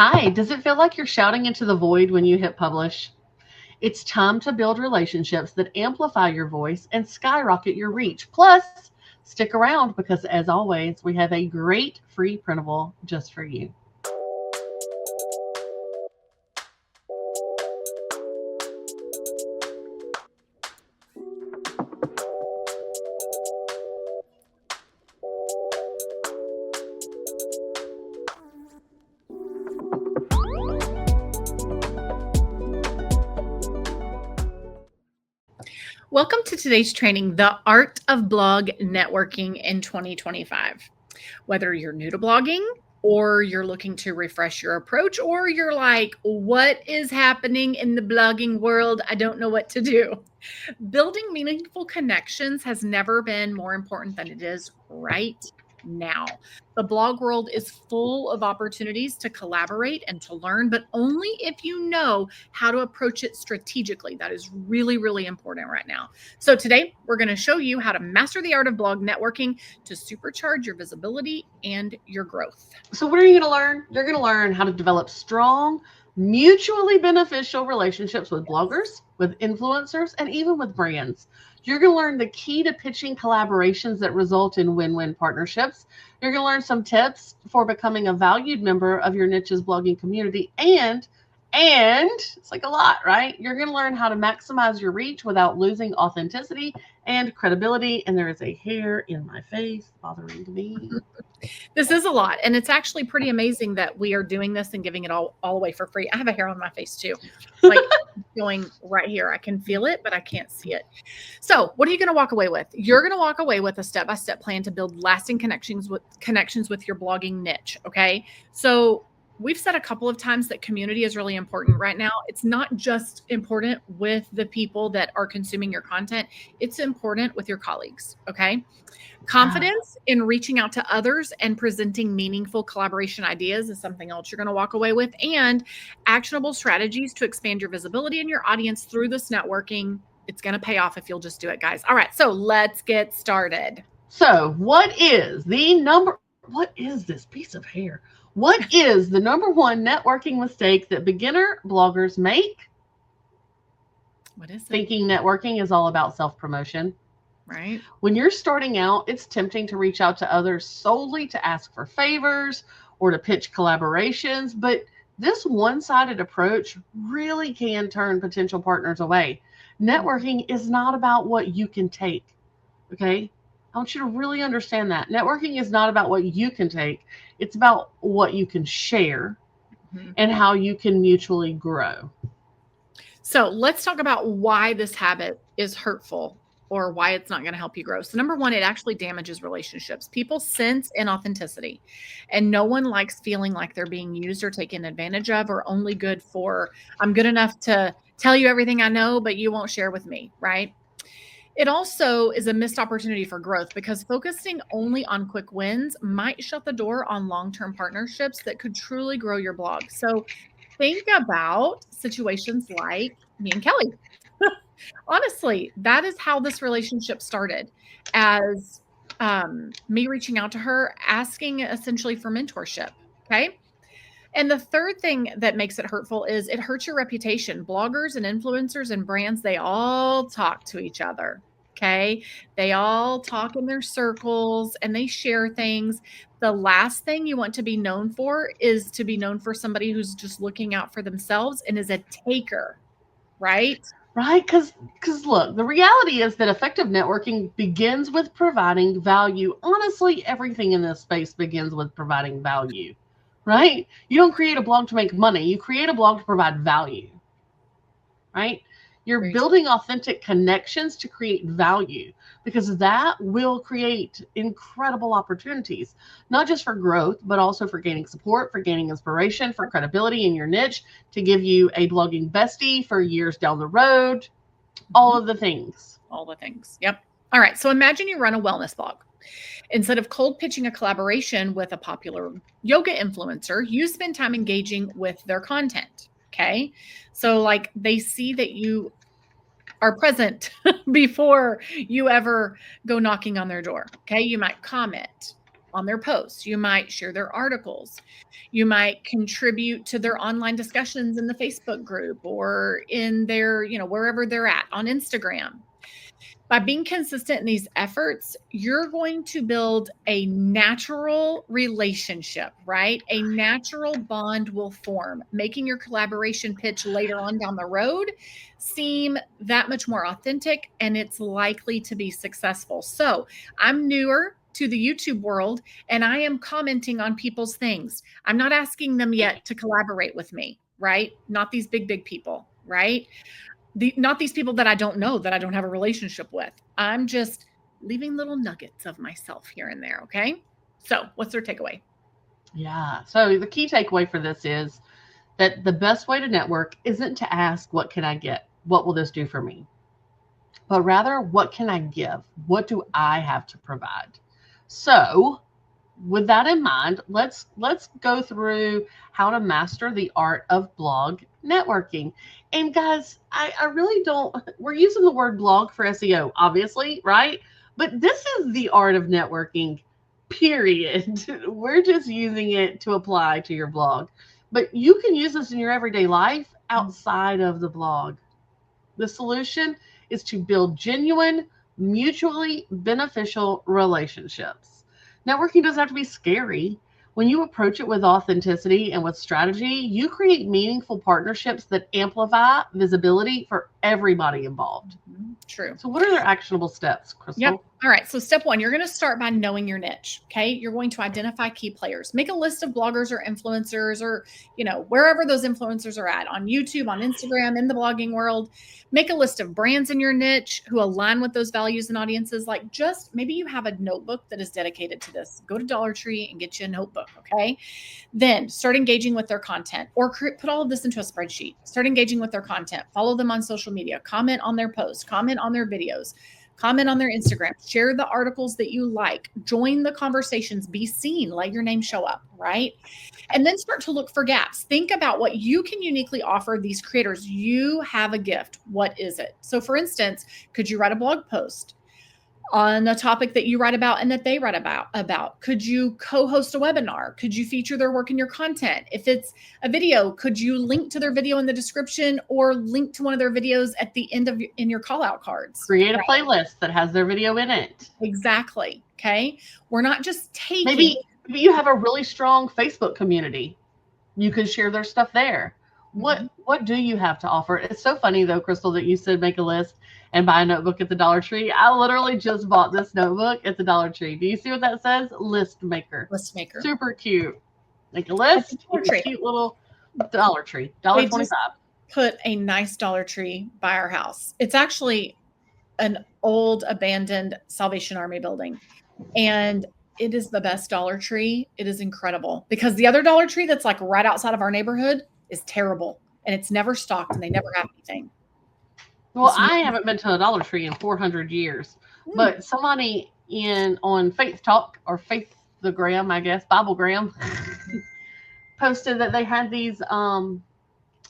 Hi, does it feel like you're shouting into the void when you hit publish? It's time to build relationships that amplify your voice and skyrocket your reach. Plus, stick around because, as always, we have a great free printable just for you. Welcome to today's training, The Art of Blog Networking in 2025. Whether you're new to blogging or you're looking to refresh your approach, or you're like, what is happening in the blogging world? I don't know what to do. Building meaningful connections has never been more important than it is right now. The blog world is full of opportunities to collaborate and to learn, but only if you know how to approach it strategically. That is really, really important right now. So today we're going to show you how to master the art of blog networking to supercharge your visibility and your growth. So, what are you going to learn? You're going to learn how to develop strong, mutually beneficial relationships with bloggers, with influencers, and even with brands. You're going to learn the key to pitching collaborations that result in win-win partnerships. You're going to learn some tips for becoming a valued member of your niche's blogging community. And it's like a lot, right? You're going to learn how to maximize your reach without losing authenticity and credibility. And there is a hair in my face bothering me. This is a lot, and it's actually pretty amazing that we are doing this and giving it all away for free. I have a hair on my face too, like going right here. I can feel it, but I can't see it. So what are you going to walk away with? You're going to walk away with a step-by-step plan to build lasting connections with your blogging niche. Okay. So we've said a couple of times that community is really important right now. It's not just important with the people that are consuming your content. It's important with your colleagues. Okay. Confidence in reaching out to others and presenting meaningful collaboration ideas is something else you're going to walk away with, and actionable strategies to expand your visibility and your audience through this networking. It's going to pay off if you'll just do it, guys. All right, so let's get started. So, what is this piece of hair? What is the number one networking mistake that beginner bloggers make? What is it? Thinking networking is all about self-promotion. Right. When you're starting out, it's tempting to reach out to others solely to ask for favors or to pitch collaborations, but this one-sided approach really can turn potential partners away. Networking is not about what you can take, okay? I want you to really understand that. Networking is not about what you can take. It's about what you can share and how you can mutually grow. So let's talk about why this habit is hurtful or why it's not going to help you grow. So number one, it actually damages relationships. People sense inauthenticity, and no one likes feeling like they're being used or taken advantage of, or only good for, I'm good enough to tell you everything I know, but you won't share with me, right? It also is a missed opportunity for growth because focusing only on quick wins might shut the door on long-term partnerships that could truly grow your blog. So think about situations like me and Kelly. Honestly, that is how this relationship started, as me reaching out to her, asking essentially for mentorship. Okay. And the third thing that makes it hurtful is it hurts your reputation. Bloggers and influencers and brands, they all talk to each other. Okay. They all talk in their circles and they share things. The last thing you want to be known for is to be known for somebody who's just looking out for themselves and is a taker, right? Right? Because look, the reality is that effective networking begins with providing value. Honestly, everything in this space begins with providing value, right? You don't create a blog to make money. You create a blog to provide value, right? You're building authentic connections to create value, because that will create incredible opportunities, not just for growth, but also for gaining support, for gaining inspiration, for credibility in your niche, to give you a blogging bestie for years down the road, all of the things. All the things. Yep. All right. So imagine you run a wellness blog. Instead of cold pitching a collaboration with a popular yoga influencer, you spend time engaging with their content. Okay. So like they see that you are present before you ever go knocking on their door. Okay. You might comment, on their posts. You might share their articles. You might contribute to their online discussions in the Facebook group or in their, wherever they're at on Instagram. By being consistent in these efforts, you're going to build a natural relationship, right? A natural bond will form, making your collaboration pitch later on down the road seem that much more authentic, and it's likely to be successful. So I'm newer to the YouTube world, and I am commenting on people's things. I'm not asking them yet to collaborate with me, right? Not these big people, right? Not these people that I don't know, that I don't have a relationship with. I'm just leaving little nuggets of myself here and there. Okay. So what's their takeaway? Yeah. So the key takeaway for this is that the best way to network isn't to ask, what can I get? What will this do for me? But rather, what can I give? What do I have to provide? So with that in mind, let's go through how to master the art of blog networking. And guys, I really don't, we're using the word blog for SEO, obviously, right? But this is the art of networking, period. We're just using it to apply to your blog. But you can use this in your everyday life outside of the blog. The solution is to build genuine, mutually beneficial relationships. Networking doesn't have to be scary. When you approach it with authenticity and with strategy, you create meaningful partnerships that amplify visibility for everybody involved. True. So what are their actionable steps, Crystal? Yep. All right. So step one, you're going to start by knowing your niche. Okay. You're going to identify key players. Make a list of bloggers or influencers or, wherever those influencers are at, on YouTube, on Instagram, in the blogging world. Make a list of brands in your niche who align with those values and audiences. Like, just maybe you have a notebook that is dedicated to this. Go to Dollar Tree and get you a notebook. Okay. Then start engaging with their content, or put all of this into a spreadsheet. Start engaging with their content. Follow them on social media. Comment on their posts. Comment on their videos. Comment on their Instagram, share the articles that you like, join the conversations, be seen, let your name show up, right? And then start to look for gaps. Think about what you can uniquely offer these creators. You have a gift. What is it? So for instance, could you write a blog post on a topic that you write about and that they write about? Could you co-host a webinar? Could you feature their work in your content? If it's a video, could you link to their video in the description or link to one of their videos at the end of in your call out cards? Create a playlist that has their video in it. Exactly. Okay. We're not just taking. Maybe you have a really strong Facebook community. You can share their stuff there. What do you have to offer? It's so funny though, Crystal, that you said make a list and buy a notebook at the Dollar Tree. I literally just bought this notebook at the Dollar Tree. Do you see what that says? List maker. List maker. Super cute. Make a list. A cute little Dollar Tree. $1.25. Put a nice Dollar Tree by our house. It's actually an old abandoned Salvation Army building, and it is the best Dollar Tree. It is incredible because the other Dollar Tree that's like right outside of our neighborhood is terrible, and it's never stocked and they never have anything. Well, I haven't been to a Dollar Tree in 400 years, but somebody on Faith Talk or Faith the Gram, I guess, Biblegram, posted that they had these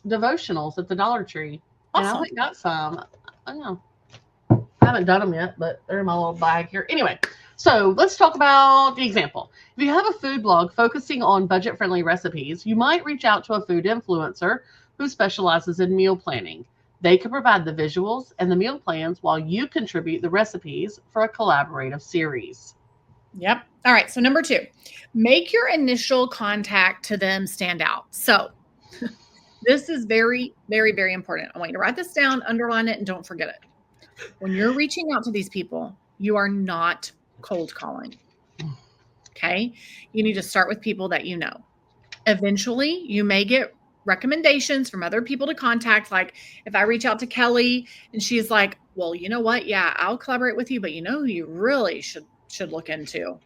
devotionals at the Dollar Tree. Awesome. And I went and got some. I don't know. I haven't done them yet, but they're in my little bag here. Anyway, so let's talk about the example. If you have a food blog focusing on budget-friendly recipes, you might reach out to a food influencer who specializes in meal planning. They can provide the visuals and the meal plans while you contribute the recipes for a collaborative series. Yep. All right. So number 2, make your initial contact to them stand out. So this is very, very, very important. I want you to write this down, underline it, and don't forget it. When you're reaching out to these people, you are not cold calling. Okay. You need to start with people that you know. Eventually, you may get recommendations from other people to contact. Like if I reach out to Kelly and she's like, well, you know what? Yeah, I'll collaborate with you, but you know who you really should look into,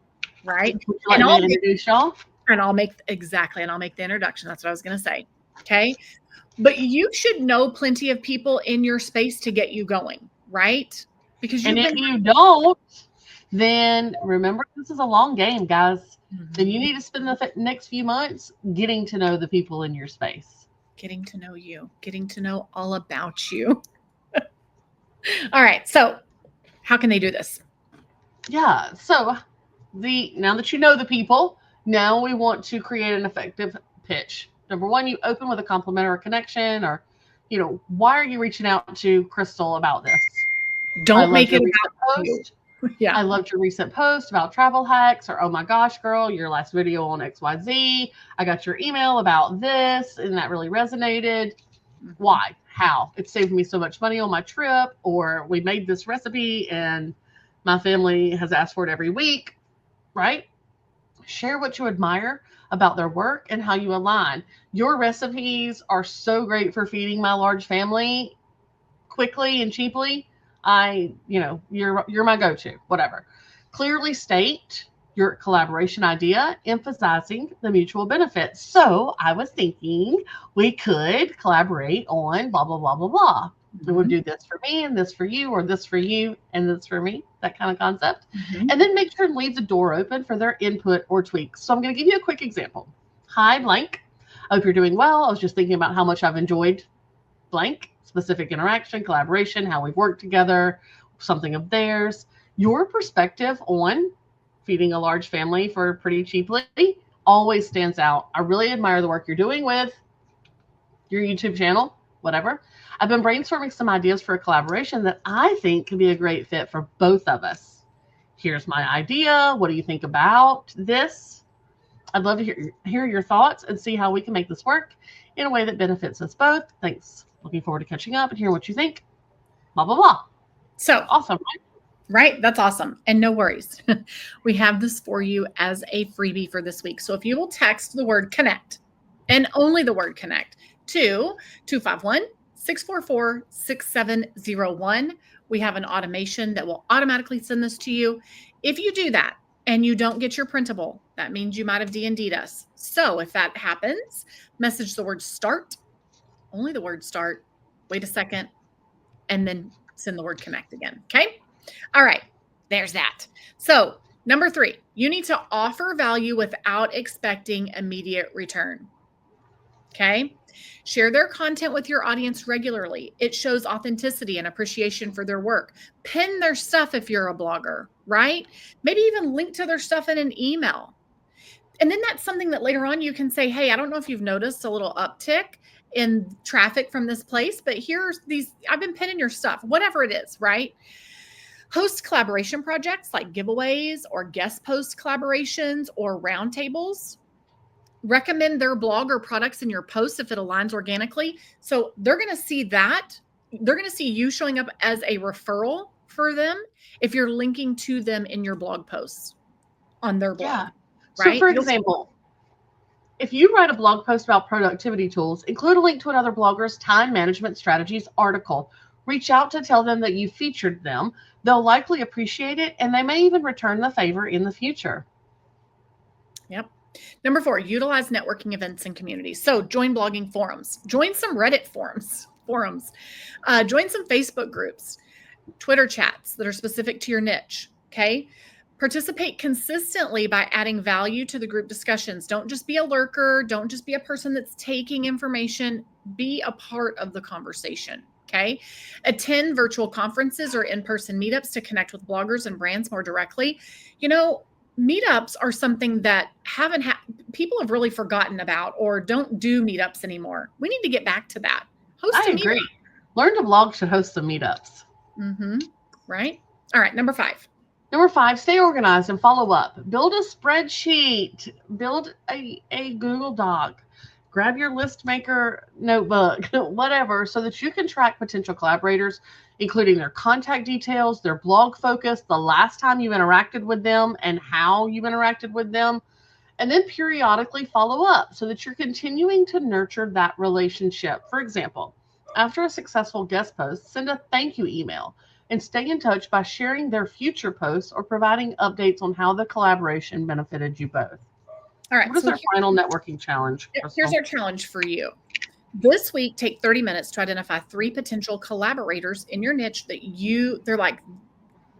right? And I'll introduce y'all. And I'll make the introduction. That's what I was going to say. Okay. But you should know plenty of people in your space to get you going, right? Because if you don't, then remember, this is a long game, guys. Then you need to spend the next few months getting to know the people in your space. Getting to know you. Getting to know all about you. All right. So how can they do this? Yeah. So now that you know the people, now we want to create an effective pitch. Number one, you open with a compliment or a connection, or, why are you reaching out to Crystal about this? Don't make it about you. Yeah. I loved your recent post about travel hacks, or, oh my gosh, girl, your last video on XYZ. I got your email about this and that really resonated. Why? How? It saved me so much money on my trip, or we made this recipe and my family has asked for it every week, right? Share what you admire about their work and how you align. Your recipes are so great for feeding my large family quickly and cheaply. You're my go-to, whatever. Clearly state your collaboration idea, emphasizing the mutual benefits. So I was thinking we could collaborate on blah, blah, blah, blah, blah. We would do this for me and this for you, or this for you and this for me, that kind of concept. And then make sure and leave the door open for their input or tweaks. So I'm going to give you a quick example. Hi, blank. I hope you're doing well. I was just thinking about how much I've enjoyed blank, specific interaction, collaboration, how we've worked together, something of theirs. Your perspective on feeding a large family for pretty cheaply always stands out. I really admire the work you're doing with your YouTube channel, whatever. I've been brainstorming some ideas for a collaboration that I think could be a great fit for both of us. Here's my idea. What do you think about this? I'd love to hear your thoughts and see how we can make this work in a way that benefits us both. Thanks. Looking forward to catching up and hearing what you think. Blah, blah, blah. So awesome, right? Right. That's awesome. And no worries. We have this for you as a freebie for this week. So if you will text the word connect, and only the word connect, to 251-644-6701, we have an automation that will automatically send this to you. If you do that and you don't get your printable, that means you might have D&D'd us. So if that happens, message the word start, only the word start, wait a second, and then send the word connect again. Okay. All right. There's that. So number 3, you need to offer value without expecting immediate return. Okay. Share their content with your audience regularly. It shows authenticity and appreciation for their work. Pin their stuff if you're a blogger, right? Maybe even link to their stuff in an email. And then that's something that later on you can say, hey, I don't know if you've noticed a little uptick in traffic from this place, but here's these, I've been pinning your stuff, whatever it is, right? Host collaboration projects like giveaways or guest post collaborations or roundtables. Recommend their blog or products in your posts if it aligns organically. So they're going to see that. They're going to see you showing up as a referral for them if you're linking to them in your blog posts on their blog. Yeah. Right? So for example, if you write a blog post about productivity tools, include a link to another blogger's time management strategies article. Reach out to tell them that you featured them. They'll likely appreciate it, and they may even return the favor in the future. Yep. Number 4, utilize networking events and communities. So join blogging forums. Join some Reddit forums. Join some Facebook groups, Twitter chats that are specific to your niche. Okay. Participate consistently by adding value to the group discussions. Don't just be a lurker. Don't just be a person that's taking information. Be a part of the conversation. Okay. Attend virtual conferences or in-person meetups to connect with bloggers and brands more directly. Meetups are something that people have really forgotten about or don't do meetups anymore. We need to get back to that. I agree. Learn to Blog should host some meetups. Right. All right. Number 5. Number 5, stay organized and follow up. Build a spreadsheet. Build a Google Doc. Grab your list maker notebook, whatever, so that you can track potential collaborators, including their contact details, their blog focus, the last time you interacted with them and how you interacted with them, and then periodically follow up so that you're continuing to nurture that relationship. For example, after a successful guest post, send a thank you email and stay in touch by sharing their future posts or providing updates on how the collaboration benefited you both. All right. What is our final networking challenge? Here's our challenge for you. This week, take 30 minutes to identify 3 potential collaborators in your niche that they're like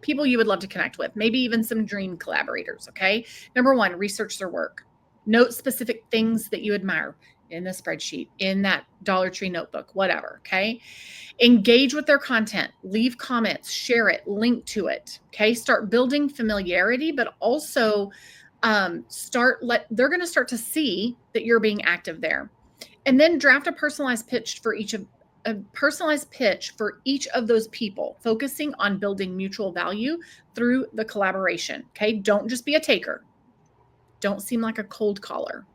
people you would love to connect with, maybe even some dream collaborators. Okay. Number 1, research their work. Note specific things that you admire. in the spreadsheet, in that Dollar Tree notebook, whatever. Okay. Engage with their content, leave comments, share it, link to it. Okay. Start building familiarity, but also they're going to start to see that you're being active there. And then draft a personalized pitch for each of those people, focusing on building mutual value through the collaboration. Okay. Don't just be a taker. Don't seem like a cold caller.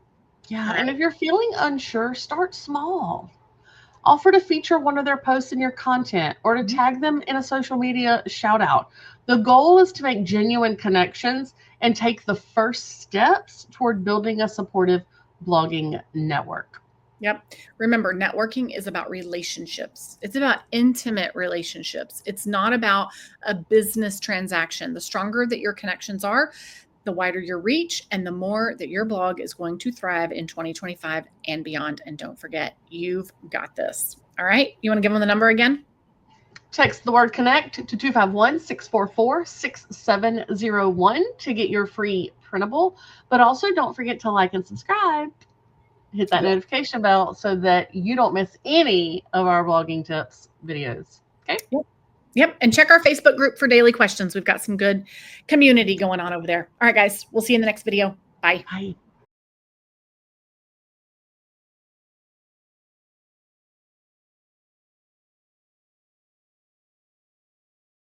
Yeah. And if you're feeling unsure, start small. Offer to feature one of their posts in your content or to tag them in a social media shout out. The goal is to make genuine connections and take the first steps toward building a supportive blogging network. Yep. Remember, networking is about relationships. It's about intimate relationships. It's not about a business transaction. The stronger that your connections are, the wider your reach, and the more that your blog is going to thrive in 2025 and beyond. And don't forget, you've got this. All right. You want to give them the number again? Text the word connect to 251-644-6701 to get your free printable. But also don't forget to like and subscribe. Hit that notification bell so that you don't miss any of our blogging tips videos. Okay? Yep. And check our Facebook group for daily questions. We've got some good community going on over there. All right, guys. We'll see you in the next video. Bye. Bye.